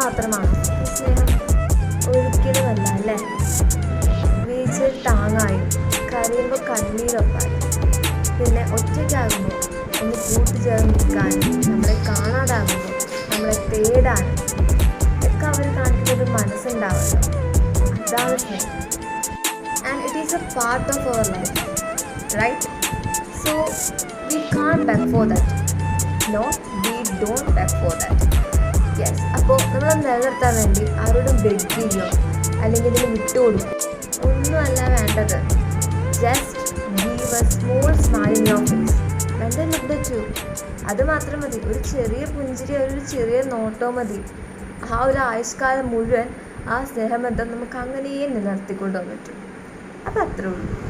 മാത്രമാണോ ഈ സ്നേഹം? ഒരിക്കലുമല്ല അല്ലേ. വീഴ്ചയിൽ താങ്ങായും കരയുമ്പോൾ കണ്ണീരൊപ്പായും പിന്നെ ഒറ്റയ്ക്കാകുമ്പോൾ ഒന്ന് കൂട്ടുചേർന്ന് നിൽക്കാനും നമ്മളെ കാണാതാകുമ്പോൾ നമ്മളെ തേടാനും ഒക്കെ അവർ കാണിക്കുന്നത് മനസ്സുണ്ടാവുമല്ലോ. അതാണ് സ്നേഹം. And it is a part of our life, right? So we can't beg for that. No, we don't beg for that. Yes. അപ്പോൾ നമ്മൾ നിലനിർത്താൻ വേണ്ടി ആരോടും ബെഗ് ചെയ്യോ അല്ലെങ്കിൽ ഇതിന് വിട്ടുകൊടുക്കും ഒന്നുമല്ല വേണ്ടത്. Just give a small smile in your face and then look at you. അത് മാത്രം മതി. ഒരു ചെറിയ പുഞ്ചിരി, ഒരു ചെറിയ നോട്ടോ മതി. ആ ഒരു ആയുഷ്കാലം മുഴുവൻ ആ സ്നേഹബന്ധം നമുക്ക് അങ്ങനെയേ നിലനിർത്തിക്കൊണ്ടുപോകാൻ പറ്റും. അപ്പം അത്രേ ഉള്ളൂ.